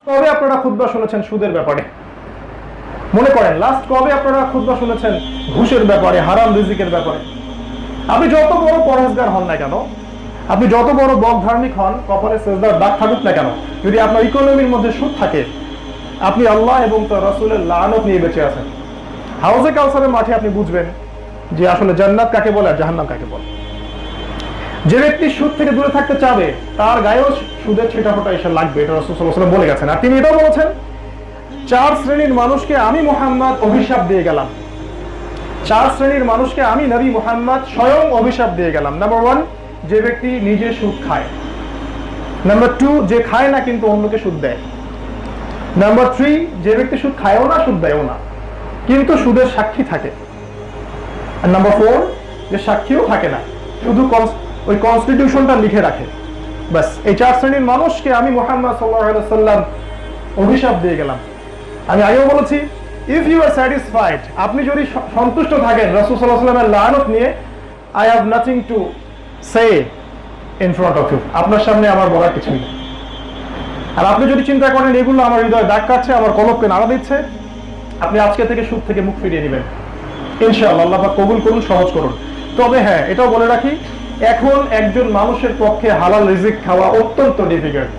কবে আপনারা খুতবা শুনেছেন সুদের ব্যাপারে? মনে করেন লাস্ট কবে আপনারা খুতবা শুনেছেন ঘুষের ব্যাপারে, হারাম রিজিকের ব্যাপারে? আপনি যত বড় পরহেজগার হন না কেন, আপনি যত বড় বক ধার্মিক হন, কপালে সেজদার দাগ থাকুক না কেন, যদি আপনার ইকোনমির মধ্যে সুদ থাকে, আপনি আল্লাহ এবং তার রাসূলের লানত নিয়ে বেঁচে আছেন। হাউজে কাউসারের মাঠে আপনি বুঝবেন যে আসলে জান্নাত কাকে বলে আর জাহান্নাম কাকে বলে। যে ব্যক্তি সুদ থেকে দূরে থাকতে চাবে তার গায়েও সুদের ছিটাফোঁটা এসে লাগবে, এটা রাসূল সাল্লাল্লাহু আলাইহি ওয়াসাল্লাম বলে গেছেন। আর তিনি এটাও বলেছেন, 4 শ্রেণীর মানুষকে আমি মুহাম্মদ অভিশাপ দিয়ে গেলাম। 4 শ্রেণীর মানুষকে আমি নবী মুহাম্মদ স্বয়ং অভিশাপ দিয়ে গেলাম। নাম্বার 1, যে ব্যক্তি নিজে সুদ খায়। নাম্বার 2, যে খায় না কিন্তু অন্যকে সুদ দেয়। নাম্বার 3, যে ব্যক্তি সুদ খায়ও না, সুদ দেয়ও না, কিন্তু সুদের সাক্ষী থাকে। আর নাম্বার 4, যে সাক্ষীও থাকে না, শুধু ওই কনস্টিটিউশনটা লিখে রাখে। বাস এই 4 শ্রেণীর মানুষকে আমি মুহাম্মদ সাল্লাল্লাহু আলাইহি ওয়াসাল্লাম অভিশাপ দিয়ে গেলাম। আমি আগেও বলেছি, ইফ ইউ আর স্যাটিসফাইড, আপনি যদি সন্তুষ্ট থাকেন রাসূল সাল্লাল্লাহু আলাইহি ওয়াসাল্লামের লানত নিয়ে, I have nothing to say in front of you, আপনার সামনে আমার বলার কিছুই নেই। আর আপনি যদি চিন্তা করেন এগুলো আমার হৃদয়ে দাগ কাটছে, আমার কলবকে নাড়া দিচ্ছে, আপনি আজকে থেকে সুদ থেকে মুখ ফিরিয়ে নেবেন ইনশাআল্লাহ। আল্লাহ পাক কবুল করুন, সহজ করুন। তবে হ্যাঁ, এটাও বলে রাখি, এখন একজন মানুষের পক্ষে হালাল রিজিক খাওয়া অত্যন্ত ডিফিকাল্ট।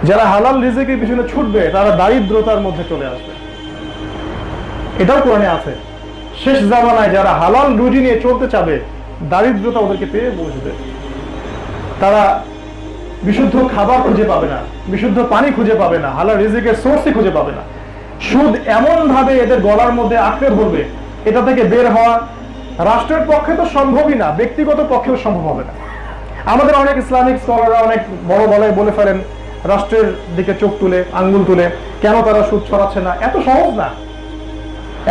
যারা হালাল রিজিকের পিছনে ছুটবে তারা দারিদ্রতার মধ্যে চলে আসবে, এটাও কোরআনে আছে। শেষ জামানায় যারা হালাল রুজি নিয়ে চলতে চাবে, দারিদ্রতা ওদেরকে পেয়ে বসবে। তারা বিশুদ্ধ খাবার খুঁজে পাবে না, বিশুদ্ধ পানি খুঁজে পাবে না, হালাল রিজিকের সোর্সই খুঁজে পাবে না। সুদ এমন ভাবে এদের গলার মধ্যে আঁকড়ে ধরবে, এটা থেকে বের হওয়া রাষ্ট্রের পক্ষে তো সম্ভবই না, ব্যক্তিগত পক্ষেও সম্ভব হবে না। আমাদের অনেক ইসলামিক স্কলাররা অনেক বড় গলায় বলে ফেলেন, রাষ্ট্রের দিকে চোখ তুলে, আঙ্গুল তুলে, কেন তারা সুদ ছড়াচ্ছে না। এত সহজ না।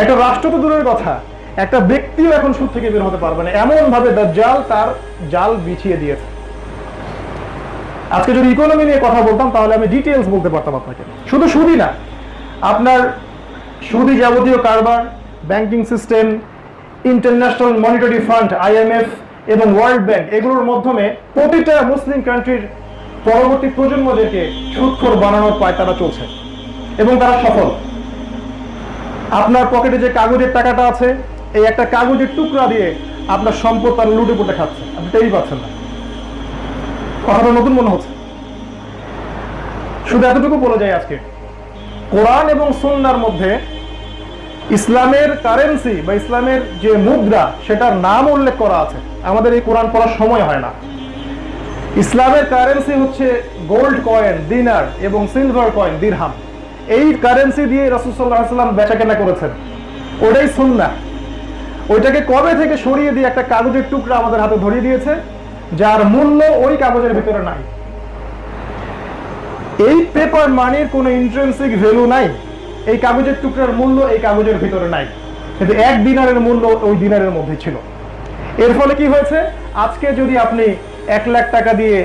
একটা রাষ্ট্র তো দূরের কথা, একটা ব্যক্তিও এখন সুদ থেকে বের হতে পারবে না, এমন ভাবে দাজ্জাল তার জাল বিছিয়ে দিয়েছে। আজকে যদি ইকোনমি নিয়ে কথা বলতাম তাহলে আমি ডিটেইলস বলতে পারতাম আপনাকে। শুধু সুদই না, আপনার সুদী যাবতীয় কারবার, banking system, international monetary fund IMF এবং ওয়ার্ল্ড ব্যাংক, এগুলোর মাধ্যমে প্রতিটা মুসলিম কান্ট্রির পরবর্তী প্রজন্মদেরকে সুদখোর বানানোর পায়তারা চলছে এবং তারা সফল। আপনার পকেটে যে কাগজের টাকাটা আছে, এই একটা কাগজের টুকরা দিয়ে আপনার সম্পদ তারা লুটে পুটে খাচ্ছে, আপনি টেরই পাচ্ছেন না। কথাটা নতুন মনে হচ্ছে। শুধু এতটুকু বলে যায়, আজকে কোরআন এবং সুন্নাহর মধ্যে ইসলামের কারেন্সি বা ইসলামের যে মুদ্রা, সেটার নাম উল্লেখ করা আছে। আমাদের এই কোরআন পড়ার সময় হয় না। ইসলামের কারেন্সি হচ্ছে গোল্ড কয়েন দিনার এবং সিলভার কয়েন দিরহাম। এই কারেন্সি দিয়ে রাসূল সাল্লাল্লাহু আলাইহি ওয়াসাল্লাম বেচাকেনা করেছেন, ওটাই সুন্নাহ। ওইটাকে কবে থেকে সরিয়ে দিয়ে একটা কাগজের টুকরা আমাদের হাতে ধরিয়ে দিয়েছে, যার মূল্য ওই কাগজের ভিতরে নাই। এই পেপার মানির কোনো ইন্ট্রিনসিক ভ্যালু নাই, এই কাগজের টুকরার মূল্য এই কাগজের ভিতরে নাই, কিন্তু 1 দিনারের মূল্য ওই দিনারের মধ্যে ছিল। এর ফলে কি হয়েছে, আজকে যদি আপনি 1 লাখ টাকা দিয়ে,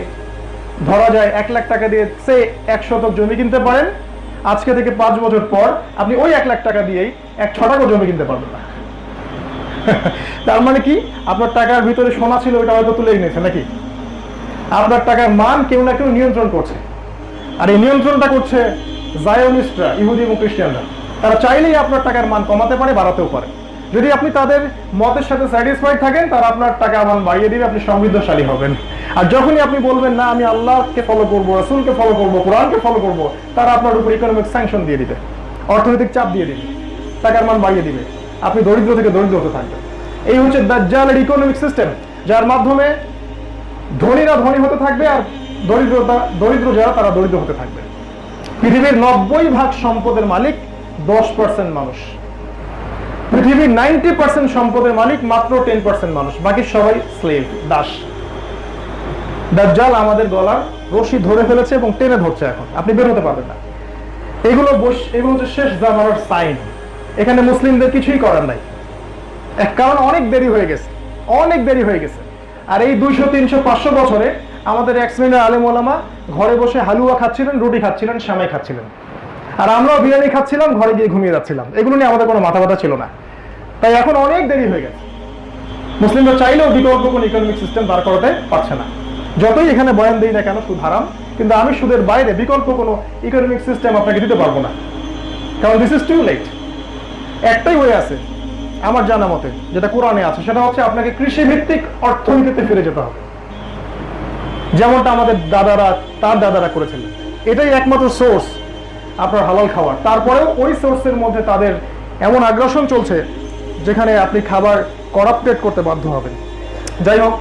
ধরা যায় 1 লাখ টাকা দিয়ে সে 1 শতক জমি কিনতে পারেন, আজকে থেকে 5 বছর পর আপনি ওই 1 লাখ টাকা দিয়েই 1 ছটাকও জমি কিনতে পারবেন না। তার মানে কি, আপনার টাকার ভিতরে সোনা ছিল, ওটা হয়তো তুলে নিয়েছে নাকি? আপনার টাকার মান কেউ না কেউ নিয়ন্ত্রণ করছে, আর এই নিয়ন্ত্রণটা করছে জায়োনিস্টরা, ইহুদি এবং খ্রিস্টানরা। তারা চাইলেই আপনার টাকার মান কমাতে পারে, বাড়াতেও পারে। যদি আপনি তাদের মতের সাথে স্যাটিসফাইড থাকেন, তারা আপনার টাকা মান বাড়িয়ে দিবে, আপনি সমৃদ্ধশালী হবেন। আর যখনই আপনি বলবেন না আমি আল্লাহকে ফলো করবো, রাসূলকে ফলো করবো, কোরআনকে ফলো করবো, তারা আপনার উপর ইকোনমিক স্যাংশন দিয়ে দিবে, অর্থনৈতিক চাপ দিয়ে দিবে, টাকার মান বাড়িয়ে দিবে, আপনি দরিদ্র থেকে দরিদ্র হতে থাকবেন। এই হচ্ছে দাজ্জালের ইকোনমিক সিস্টেম, যার মাধ্যমে ধনীরা ধনী হতে থাকবে আর দরিদ্র যারা তারা দরিদ্র হতে থাকবে। পৃথিবীর 90% সম্পদের মালিক 10% মানুষ, পৃথিবীর 90% সম্পদের মালিক মাত্র 10% মানুষ, বাকি সবাই স্লেভ, দাস। দাজ্জাল আমাদের গলার রশি ধরে ফেলেছে এবং টেনে ধরছে, এখন আপনি বের হতে পারবেন না। এগুলো হচ্ছে শেষ জামানার সাইন। এখানে মুসলিমদের কিছুই করার নাই, কারণ অনেক দেরি হয়ে গেছে, অনেক দেরি হয়ে গেছে। আর এই 200, 300, 500 বছরে আমাদের এক শ্রেণীর আলেম ওলামা ঘরে বসে হালুয়া খাচ্ছিলেন, রুটি খাচ্ছিলেন, সেমাই খাচ্ছিলেন, আর আমরাও বিরিয়ানি খাচ্ছিলাম, ঘরে গিয়ে ঘুমিয়ে যাচ্ছিলাম। এগুলো নিয়ে আমাদের কোনো মাথা ব্যথা ছিল না। তাই এখন অনেক দেরি হয়ে গেছে। মুসলিমরা চাইলেও বিকল্প কোনো ইকোনমিক সিস্টেম বার করাতে পারছে না। যতই এখানে বয়ান দিই না কেন সুদ হারাম, কিন্তু আমি সুদের বাইরে বিকল্প কোনো ইকোনমিক সিস্টেম আপনাকে দিতে পারবো না, কারণ দিস ইজ টু লেট। একটাই ওয়ে আছে আমার জানা মতে, যেটা কোরআনে আছে, সেটা হচ্ছে আপনাকে কৃষিভিত্তিক অর্থনীতিতে ফিরে যেতে হবে, যেমনটা আমাদের দাদারা তার দাদারা করেছিলেন। এটাই একমাত্র সোর্স আপনার হালাল খাবার। তারপরেও ওই সোর্সের মধ্যে তাদের এমন আগ্রাসন চলছে যেখানে আপনি খাবার করাপ্টেড করতে বাধ্য হবেন। যাই হোক,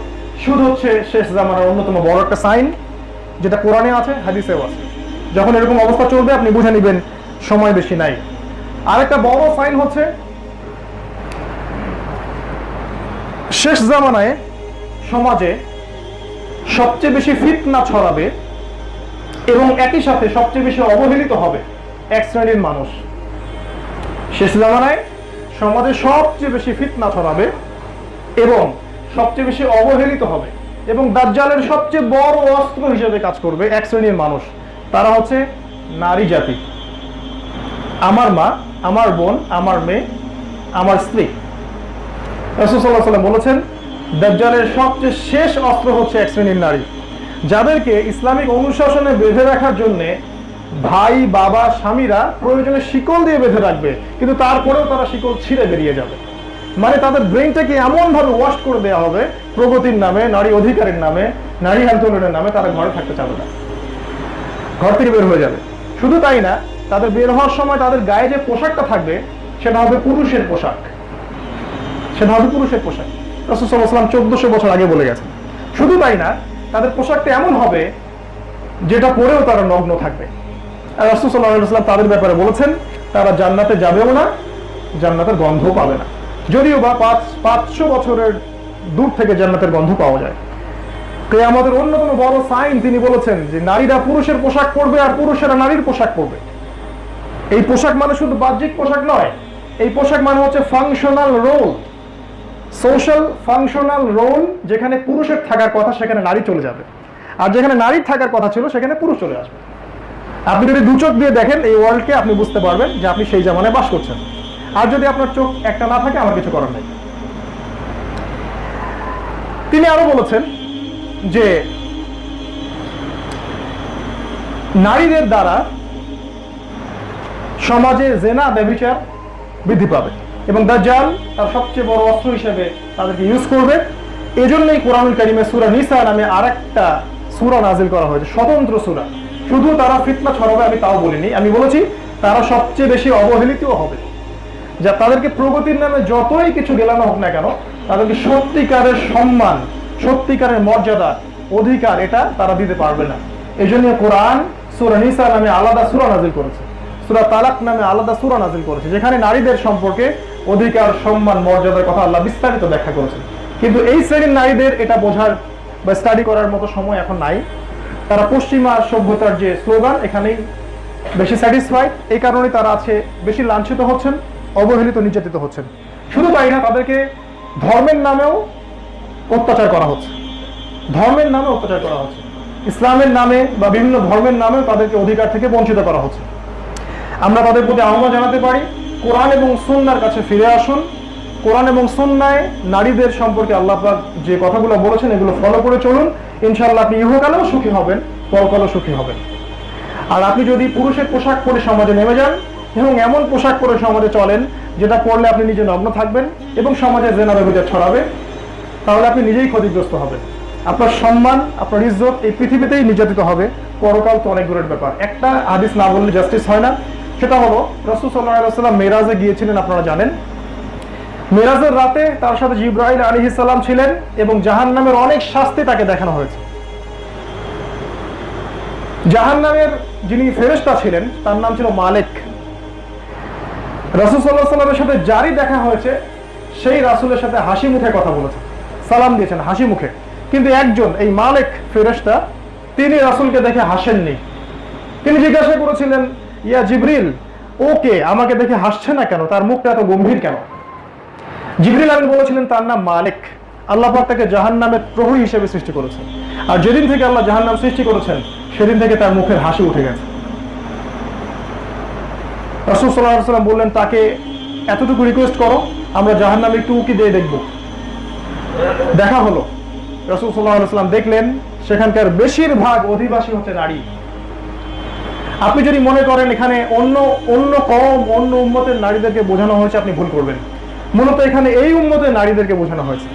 সুদ হচ্ছে শেষ জামানার অন্যতম বড় একটা সাইন, যেটা কোরআনে আছে, হাদিসেও আছে। যখন এরকম অবস্থা চলবে আপনি বুঝে নেবেন সময় বেশি নাই। আরেকটা বড় সাইন হচ্ছে শেষ জামানায় সমাজে সবচেয়ে বেশি ফিতনা ছড়াবে এবং একই সাথে সবচেয়ে বেশি অবহেলিত হবে এক শ্রেণীর মানুষ। শেষ জামানায় সমাজে সবচেয়ে বেশি ফিতনা ছড়াবে এবং সবচেয়ে বেশি অবহেলিত হবে এবং দাজ্জালের সবচেয়ে বড় অস্ত্র হিসেবে কাজ করবে এক শ্রেণীর মানুষ। তারা হচ্ছে নারী জাতি। আমার মা, আমার বোন, আমার মেয়ে, আমার স্ত্রী। রাসূল সাল্লাল্লাহু আলাইহি ওয়াসাল্লাম বলেছেন, দাজ্জালের সবচেয়ে শেষ অস্ত্র হচ্ছে এক শ্রেণীর নারী, যাদেরকে ইসলামিক অনুশাসনে বেঁধে রাখার জন্য ভাই, বাবা, স্বামীরা প্রয়োজনে শিকল দিয়ে বেঁধে রাখবে, কিন্তু তারপরেও তারা শিকল ছিঁড়ে বেরিয়ে যাবে। মানে তাদের ব্রেনটাকে এমন ভাবে ওয়াশ করে দেওয়া হবে প্রগতির নামে, নারী অধিকারের নামে, নারী আন্দোলনের নামে, তারা ঘরে থাকতে চাবে না, ঘর থেকে বের হয়ে যাবে। শুধু তাই না, তাদের বের হওয়ার সময় তাদের গায়ে যে পোশাকটা থাকবে সেটা হবে পুরুষের পোশাক, সেটা হবে পুরুষের পোশাক। রাসূল সাল্লাল্লাহু আলাইহি ওয়াসাল্লাম 1400 বছর আগে বলে গেছেন। শুধু তাই না, তাদের পোশাকটা এমন হবে যেটা পরেও তারা নগ্ন থাকবে। আর রাসূল সাল্লাল্লাহু আলাইহি ওয়াসাল্লাম তাদের ব্যাপারে বলেছেন, তারা জান্নাতে যাবেও না, জান্নাতের গন্ধও পাবে না, যদিও বা 500 বছরের দূর থেকে জান্নাতের গন্ধ পাওয়া যায়। কিয়ামতের অন্যতম বড় সাইন তিনি বলেছেন যে নারীরা পুরুষের পোশাক পরবে আর পুরুষেরা নারীর পোশাক পরবে। এই পোশাক মানে শুধু বাহ্যিক পোশাক নয়, এই পোশাক মানে হচ্ছে functional role, social functional role. যেখানে পুরুষের থাকার কথা সেখানে নারী চলে যাবে, আর যেখানে নারীর থাকার কথা ছিল সেখানে পুরুষ চলে আসবে। আপনি যদি দু চোখ দিয়ে দেখেন এই ওয়ার্ল্ডকে, আপনি বুঝতে পারবেন যে আপনি সেই জামানায় বাস করছেন। আর যদি আপনার চোখ একটা না থাকে, আমার কিছু করার নেই। তিনি আরো বলেছেন যে নারীদের দ্বারা সমাজে জেনা, ব্যভিচার বৃদ্ধি পাবে এবং দাজ্জাল তার সবচেয়ে বড় অস্ত্র হিসেবে তাদেরকে ইউজ করবে। এজন্যই কোরআনুল কারীমে সূরা নিসা নামে আরেকটা সূরা নাজিল করা হয়েছে, স্বতন্ত্র সূরা। শুধু তারা ফিতনা ছড়াবে আমি তাও বলিনি, আমি বলেছি তারা সবচেয়ে বেশি অবহেলিতও হবে। যা তাদেরকে প্রগতির নামে যতই কিছু গেলানো হোক না কেন, তাদেরকে সত্যিকারের সম্মান, সত্যিকারের মর্যাদা, অধিকার এটা তারা দিতে পারবে না। এই জন্য কোরআন সূরা নিসা নামে আলাদা সূরা নাজিল করেছে, সূরা তালাক নামে আলাদা সূরা নাজিল করেছে, যেখানে নারীদের সম্পর্কে অধিকার, সম্মান, মর্যাদার কথা আল্লাহ বিস্তারিত ব্যাখ্যা করেছেন। কিন্তু এই শ্রেণীর নারীদের এটা বোঝার বা স্টাডি করার মতো সময় এখন নাই। তারা পশ্চিমা সভ্যতার যে স্লোগান, এখানেই বেশি স্যাটিসফাইড। এই কারণে তারা আছে বেশি লাঞ্ছিত হচ্ছেন, অবহেলিত, নির্যাতিত হচ্ছেন। শুধু তাই না, তাদেরকে ধর্মের নামেও অত্যাচার করা হচ্ছে, ধর্মের নামে অত্যাচার করা হচ্ছে, ইসলামের নামে বা বিভিন্ন ধর্মের নামেও তাদেরকে অধিকার থেকে বঞ্চিত করা হচ্ছে। আমরা তাদের প্রতি আহ্বান জানাতে পারি, কোরআন এবং সুন্নাহর কাছে ফিরে আসুন। কোরআন এবং সুন্নাহে নারীদের সম্পর্কে আল্লাহ পাক যে কথাগুলো বলেছেন এগুলো ফলো করে চলুন। ইনশাআল্লাহ আপনি ইহকালেও সুখী হবেন, পরকালেও সুখী হবেন। আর আপনি যদি পুরুষের পোশাক পরে সমাজে নেমে যান এবং এমন পোশাক পরে সমাজে চলেন যেটা পরলে আপনি নিজে নগ্ন থাকবেন এবং সমাজে জেনা ব্যভিচার ছড়াবে, তাহলে আপনি নিজেই ক্ষতিগ্রস্ত হবেন। আপনার সম্মান, আপনার ইজ্জত এই পৃথিবীতেই নির্যাতিত হবে, পরকাল তো অনেক দূরের ব্যাপার। একটা হাদিস না বললে জাস্টিস হয় না, সেটা হলো রাসূল সাল্লাল্লাহু আলাইহি ওয়াসাল্লাম মেরাজে গিয়েছিলেন, আপনারা জানেন। মেরাজের রাতে তার সাথে জিবরাইল আলাইহিস সালাম ছিলেন এবং জাহান্নামের অনেক শাস্তি তাকে দেখানো হয়েছে। জাহান্নামের যিনি ফেরেশতা ছিলেন তার নাম ছিল মালিক। রাসূল সাল্লাল্লাহু আলাইহি ওয়াসাল্লামের সাথে যারই দেখা হয়েছে সেই রাসূলের সাথে হাসি মুখে কথা বলেছে, সালাম দিয়েছেন হাসি মুখে। কিন্তু একজন এই মালিক ফেরেশতা, তিনি রাসূলকে দেখে হাসেননি। তিনি জিজ্ঞাসা করেছিলেন, ইয়া জিবরিল, ওকে আমাকে দেখে হাসছে না কেন, তার মুখটা এত গম্ভীর কেন? জিবরিল আমিন বলেছিলেন তার নাম মালিক। আল্লাহ পাক তাকে জাহান্নামের প্রহরী হিসেবে সৃষ্টি করেছেন, আর যেদিন থেকে আল্লাহ জাহান্নাম সৃষ্টি করেছেন সেদিন থেকে তার মুখের হাসি উঠে গেছে। রাসূল সাল্লাল্লাহু আলাইহি ওয়াসাল্লাম বললেন, তাকে এতটুকু রিকোয়েস্ট করো, আমরা জাহান্নামে একটু উকি দিয়ে দেখব। দেখা হলো, রাসূল সাল্লাল্লাহু আলাইহি ওয়াসাল্লাম দেখলেন সেখানকার বেশিরভাগ অধিবাসী হচ্ছে নারী। আপনি যদি মনে করেন এখানে অন্য অন্য কওম, অন্য উম্মতের নারীদেরকে বোঝানো হয়েছে, আপনি ভুল করবেন। মূলত এখানে এই উম্মতের নারীদেরকে বোঝানো হয়েছে,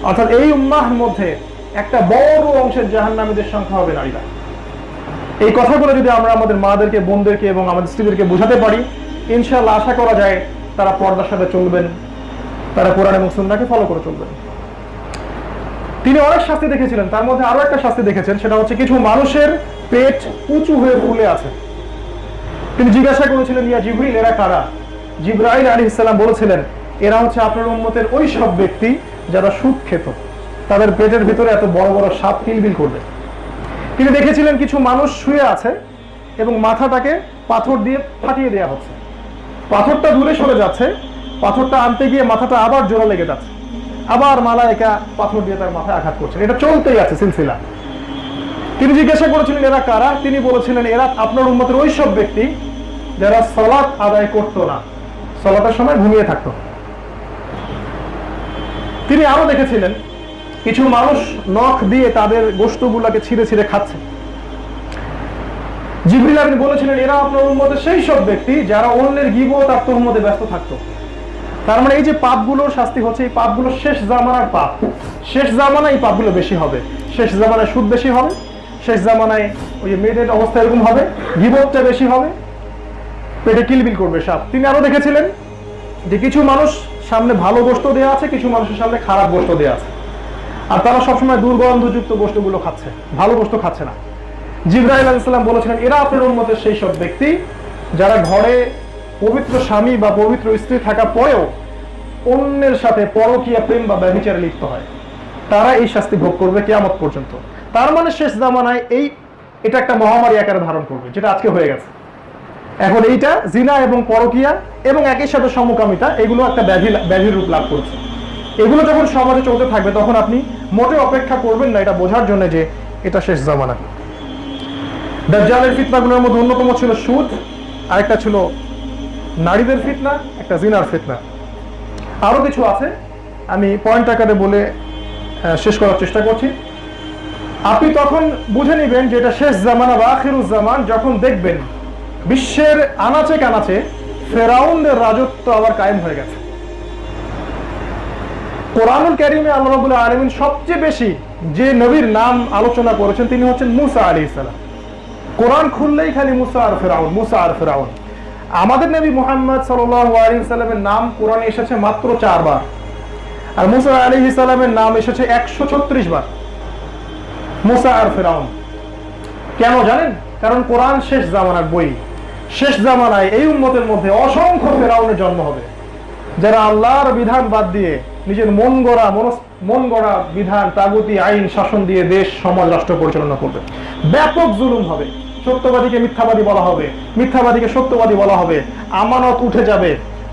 অর্থাৎ এই উম্মাহর মধ্যে একটা বড় অংশের জাহান্নামীদের সংখ্যা হবে নারীরা। এই কথাগুলো যদি আমরা আমাদের মাদেরকে, বোনদেরকে এবং আমাদের স্ত্রীদেরকে বোঝাতে পারি, ইনশাআল্লাহ আশা করা যায় তারা পর্দার সাথে চলবেন, তারা কোরআন এবং সুন্নাহকে ফলো করে চলবেন। তিনি অনেক শাস্তি দেখেছিলেন, তার মধ্যে আরো একটা শাস্তি দেখেছেন, সেটা হচ্ছে কিছু মানুষের পেট উঁচু হয়ে ফুলে আছে। তিনি জিজ্ঞাসা করেছিলেন, ইয়া জিবরিল, এরা কারা? জিবরাইল আলাইহিস সালাম বলেছিলেন, এরা হচ্ছে আপনার উম্মতের ওই সব ব্যক্তি যারা সুদ খেত, তাদের পেটের ভিতরে এত বড় বড় সাপ কিলবিল করবে। তিনি দেখেছিলেন কিছু মানুষ শুয়ে আছে এবং মাথাটাকে পাথর দিয়ে ফাটিয়ে দেওয়া হচ্ছে, পাথরটা দূরে সরে যাচ্ছে, পাথরটা আনতে গিয়ে মাথাটা আবার জোড়া লেগে যাচ্ছে, আবার মালায়েকা পাথর দিয়ে তার মাথায় আঘাত করছেন, এটা চলতেই আছে সিলসিলা। তিনি জিজ্ঞাসা করেছিলেন এরা কারা? তিনি বলেছিলেন এরা আপনার উম্মতের ওই সব ব্যক্তি যারা সালাত আদায় করতো না, সালাতের সময় ঘুমিয়ে থাকতো। তিনি আরো দেখেছিলেন কিছু মানুষ নখ দিয়ে তাদের গোশতগুলোকে ছিঁড়ে ছিঁড়ে খাচ্ছে। জিবরিল আমিন বলেছিলেন এরা আপনার উম্মতের সেই সব ব্যক্তি যারা অন্যের গীবত আর তুহমতে ব্যস্ত থাকতো। তার মানে এই যে পাপগুলোর শাস্তি হচ্ছে, এই পাপগুলো শেষ জামানার পাপ। শেষ জামানায় এই পাপগুলো বেশি হবে, শেষ জামানায় সুদ বেশি হবে, শেষ জামানায় ওই যে মেয়েদের অবস্থা এরকম হবে, গীবতটা বেশি হবে, পেটে কিলবিল করবে সাপ। তিনি আরো দেখেছিলেন যে কিছু মানুষ সামনে ভালো গোশত দেওয়া আছে, কিছু মানুষের সামনে খারাপ গোশত দেওয়া আছে, আর তারা সবসময় দুর্গন্ধযুক্ত গোশতগুলো খাচ্ছে, ভালো গোশত খাচ্ছে না। জিবরাইল আলাইহিস সালাম বলেছিলেন এরা আপনার উম্মতের সেই সব ব্যক্তি যারা ঘরে পবিত্র স্বামী বা পবিত্র স্ত্রী থাকা পরেও অন্যের সাথে পরকীয়া প্রেম বা ব্যভিচারে লিপ্ত হয়, তারা এই শাস্তি ভোগ করবে কিয়ামত পর্যন্ত। তার মানে শেষ জামানায় এটা একটা মহামারী আকারে ধারণ করবে, যেটা আজকে হয়ে গেছে। এখন এইটা জিনা এবং পরকীয়া এবং একই সাথে সমকামিতা, এগুলো একটা ব্যাধির রূপ লাভ করছে। এগুলো যখন সমাজে চলতে থাকবে তখন আপনি মোটে অপেক্ষা করবেন না এটা বোঝার জন্য যে এটা শেষ জামানা। দাজ্জালের ফিতনাগুলোর মধ্যে অন্যতম ছিল সুদ, আরেকটা ছিল নারীদের ফিতনা, একটা জিনার ফিতনা, আরো কিছু আছে, আমি পয়েন্ট আকারে বলে শেষ করার চেষ্টা করছি। আপনি তখন বুঝে নেবেন যে এটা শেষ জামানা বা আখিরুজ জামান, যখন দেখবেন বিশ্বের আনাচে কানাচে ফেরাউনদের রাজত্ব আবার কায়েম হয়ে গেছে। কোরআনুল কারীমে আল্লাহ রাব্বুল আলামিন সবচেয়ে বেশি যে নবীর নাম আলোচনা করেছেন তিনি হচ্ছেন মুসা আলাইহিস সালাম। কোরআন খুললেই খালি মুসা আর ফেরাউন, মুসা আর ফেরাউন। আমাদের নবী মুহাম্মদ সাল্লাল্লাহু আলাইহি ওয়াসাল্লামের নাম কোরআনে এসেছে মাত্র 4 বার, আর মুসা আলাইহিস সালামের নাম এসেছে 136 বার। মুসা আর ফেরাউন কেন জানেন? কারণ কোরআন শেষ জামানার বই। শেষ জামানায় এই উম্মতের মধ্যে অসংখ্য ফেরাউনের জন্ম হবে, যারা আল্লাহর বিধান বাদ দিয়ে নিজের মন গড়া বিধান, তাগুতি আইন শাসন দিয়ে দেশ সমাজ রাষ্ট্র পরিচালনা করবে। ব্যাপক জুলুম হবে, সত্যবাদীকে মিথ্যাবাদী বলা হবে, মিথ্যাবাদীকে সত্যবাদী বলা হবে, আমানত উঠে যাবে,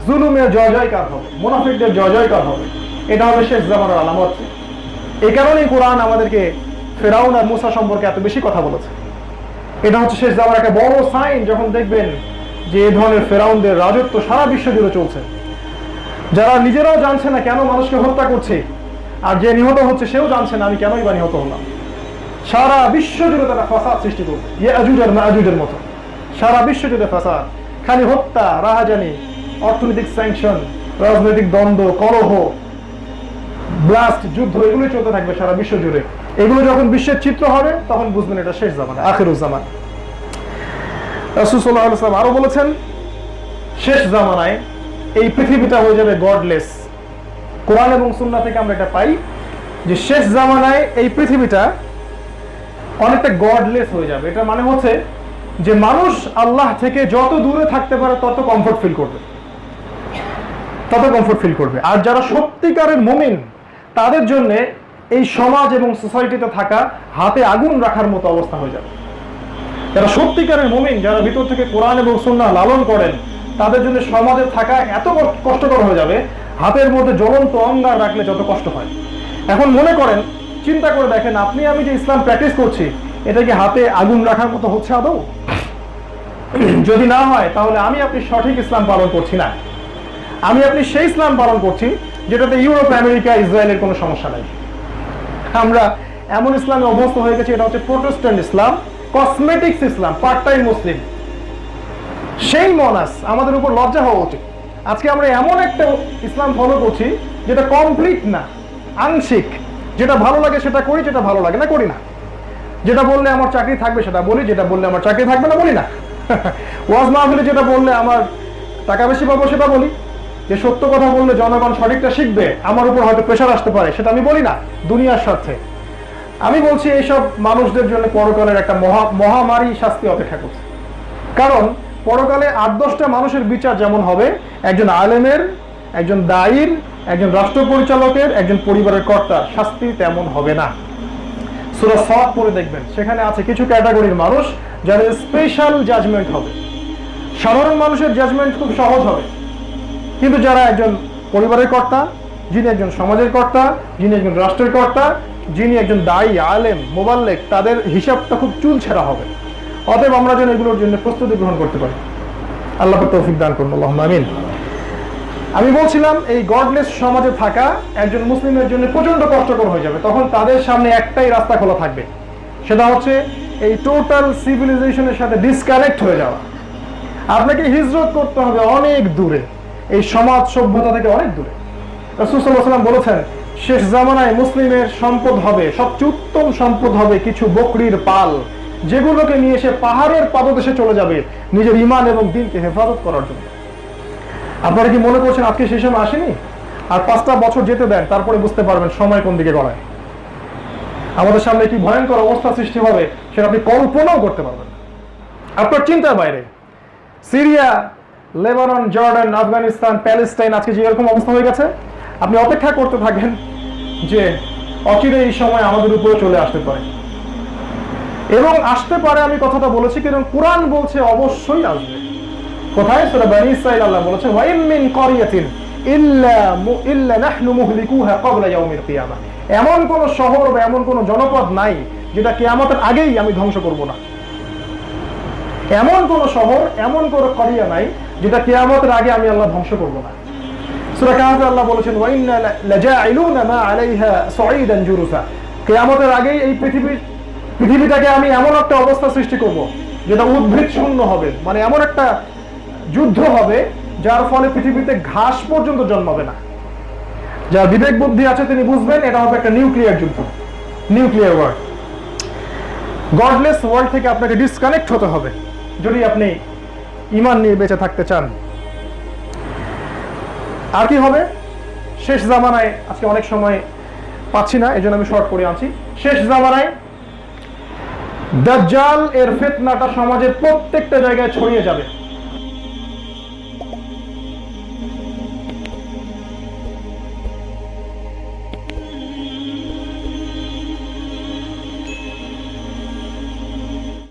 জুলুমের জয় জয়কার হবে, মুনাফিকদের জয় জয়কার হবে। এটা হবে শেষ জামানার আলামত। এই কারণেই কোরআন আমাদেরকে ফেরাউন আর মুসা সম্পর্কে এত বেশি কথা বলেছে। এটা হচ্ছে শেষ জামানার একটা বড় সাইন, যখন দেখবেন যে এই ধরনের ফেরাউনদের রাজত্ব সারা বিশ্ব জুড়ে চলছে, যারা নিজেরাও জানছে না কেন মানুষকে হত্যা করছে, আর যে নিহত হচ্ছে সেও জানছে না আমি কেনই বা নিহত হলাম। সারা বিশ্ব জুড়ে তারা ফাসাদ সৃষ্টি করবে, ইয়াজুজ আর মাজুজের মতো। সারা বিশ্ব জুড়ে ফাসাদ, খালি হত্যা, রাহাজানি, অর্থনৈতিক স্যাংশন, রাজনৈতিক দ্বন্দ্ব, কলহ, ব্লাস্ট, যুদ্ধ, এগুলোই চলতে থাকবে সারা বিশ্ব জুড়ে। এগুলো যখন বিশ্বের চিত্র হবে তখন বুঝবেন এটা শেষ জামানা, আখিরুজ জামান। রাসূল সাল্লাল্লাহু আলাইহি ওয়াসাল্লাম আরো বলেছেন শেষ জামানায় এই পৃথিবীটা হয়ে যাবে গডলেস। কোরআন এবং সুন্নাহ থেকে আমরা এটা পাই যে শেষ জামানায় এই পৃথিবীটা অনেকটা গডলেস হয়ে যাবে। এটা মানে হচ্ছে যে মানুষ আল্লাহ থেকে যত দূরে থাকতে পারে তত কমফোর্ট ফিল করবে, আর যারা সত্যিকারের মুমিন তাদের জন্য এই সমাজ এবং সোসাইটিতে থাকা হাতে আগুন রাখার মতো অবস্থা হয়ে যাবে। যারা সত্যিকারের মুমিন, যারা ভিতর থেকে কোরআন এবং সুন্নাহ লালন করেন, তাদের জন্য সমাজে থাকা এত কষ্টকর হয়ে যাবে, হাতের মধ্যে জ্বলন্ত অঙ্গার রাখলে যত কষ্ট হয়। এখন মনে করেন, চিন্তা করে দেখেন, আপনি আমি যে ইসলাম প্র্যাকটিস করছি এটা কি হাতে আগুন রাখার মতো হচ্ছে আদৌ? যদি না হয় তাহলে আমি আপনি সঠিক ইসলাম পালন করছি না। আমি আপনি সেই ইসলাম পালন করছি যেটাতে ইউরোপ, আমেরিকা, ইসরায়েলের কোনো সমস্যা নাই। আমরা এমন ইসলামে অভ্যস্ত হয়ে গেছি, এটা হচ্ছে প্রোটেস্ট্যান্ট ইসলাম, কসমেটিক্স ইসলাম, পার্ট টাইম মুসলিম। সেই মনাস, আমাদের উপর লজ্জা হওয়া উচিত। আজকে আমরা এমন একটা ইসলাম ফলো করছি যেটা কমপ্লিট না, আংশিক। যেটা ভালো লাগে সেটা করি, যেটা ভালো লাগে না করি না। যেটা বললে আমার চাকরি থাকবে সেটা বলি, যেটা বললে আমার চাকরি থাকবে না বলি না। ওয়াজ মাহফিলে যেটা বললে আমার টাকা বেশি পাবো সেটা বলি। যে সত্য কথা বললে জনগণ সঠিকটা শিখবে, আমার উপর হয়তো প্রেশার আসতে পারে, সেটা আমি বলি না দুনিয়ার স্বার্থে। আমি বলছি এইসব মানুষদের জন্য পরকালের একটা মহামারী শাস্তি অপেক্ষা করছে। কারণ পরকালে ৮-১০টা মানুষের বিচার যেমন হবে, একজন আলেমের, একজন দায়ীর, একজন রাষ্ট্র পরিচালকের, একজন পরিবারের কর্তার শাস্তি তেমন হবে না। সূরা সাদ পড়ে দেখবেন, সেখানে আছে কিছু ক্যাটাগরির মানুষ যাদের স্পেশাল জাজমেন্ট হবে। সাধারণ মানুষের জাজমেন্ট খুব সহজ হবে, কিন্তু যারা একজন পরিবারের কর্তা, যিনি একজন সমাজের কর্তা, যিনি একজন রাষ্ট্রের কর্তা, যিনি একজন দায়ী, আলেম, মুবাল্লিগ, তাদের হিসাবটা খুব চুলছেরা হবে। অতএব আমরা যেন এগুলোর জন্য প্রস্তুতি গ্রহণ করতে পারি। আল্লাহ তৌফিক দান করুন, আল্লাহুম্মা আমিন। আমি বলছিলাম এই গডলেস সমাজে থাকা একজন মুসলিমের জন্য প্রচন্ড কষ্টকর হয়ে যাবে। তখন তাদের সামনে একটাই রাস্তা খোলা থাকবে, সেটা হচ্ছে এই টোটাল সিভিলাইজেশনের সাথে ডিসকানেক্ট হয়ে যাওয়া। আপনাকে হিজরত করতে হবে অনেক দূরে, এই সমাজ সভ্যতা থেকে অনেক দূরে। রাসূল সাল্লাল্লাহু আলাইহি ওয়াসাল্লাম বলেছেন, শেষ জামানায় মুসলিমের সম্পদ হবে, সবচেয়ে উত্তম সম্পদ হবে কিছু বকরির পাল, যেগুলোকে নিয়ে সে পাহাড়ের পাদদেশে চলে যাবে নিজের ঈমান এবং দ্বীনকে হেফাজত করার জন্য। আপনারা কি মনে করছেন আজকে সেই সময় আসেনি? আর 5টা বছর যেতে দেন, তারপরে বুঝতে পারবেন সময় কোন দিকে গড়ায়। আমাদের সামনে কি ভয়ঙ্কর অবস্থা সৃষ্টি হবে সেটা আপনি কল্পনাও করতে পারবেন না, আপনার চিন্তার বাইরে। Syria, Lebanon, Jordan, Afghanistan, Palestine আজকে যে এরকম অবস্থা হয়ে গেছে, আপনি অপেক্ষা করতে থাকেন যে অচিরে এই সময় আমাদের উপরে চলে আসতে পারে। এবং আসতে পারে, আমি কথাটা বলেছি, কারণ কোরআন বলছে অবশ্যই আসবে। কোথায়? সূরা বনী ইসরাঈল আল্লাহ বলেছেন, ওয়া ইম মিন ক্বরিয়াতিন ইল্লা নাহনু মুহলিকুহা ক্বাবলা ইয়াউমিল কিয়ামাহ। এমন কোন শহর বা এমন কোন জনপদ নাই যেটা কিয়ামতের আগেই আমি ধ্বংস করব না। এমন কোন শহর, এমন কোন ক্বরিয়া নাই যেটা কিয়ামতের আগে আমি আল্লাহ ধ্বংস করব না। সূরা কাহফে আল্লাহ বলেছেন, ওয়া ইন্না লাজাইলুনা মা আলাইহা সুঈদান জুরুসা। কিয়ামতের আগেই এই পৃথিবীটাকে আমি এমন একটা অবস্থা সৃষ্টি করব যেটা উদ্ভিদ শূন্য হবে, মানে এমন একটা যুদ্ধ হবে যার ফলে পৃথিবীতে ঘাস পর্যন্ত জন্মাবে না। যার বিবেক বুদ্ধি আছে তিনি বুঝবেন এটা হবে একটা নিউক্লিয়ার যুদ্ধ, নিউক্লিয়ার ওয়ার। গডলেস ওয়ার্ল্ড থেকে আপনাকে ডিসকানেক্ট হতে হবে যদি আপনি ঈমান নিয়ে বেঁচে থাকতে চান। আর কি হবে শেষ জামানায়? আজকে অনেক সময় পাচ্ছি না, এজন্য আমি শর্ট করে আনছি। শেষ জামানায় দাজ্জাল এর ফিতনাটা সমাজের প্রত্যেকটা জায়গায় ছড়িয়ে যাবে।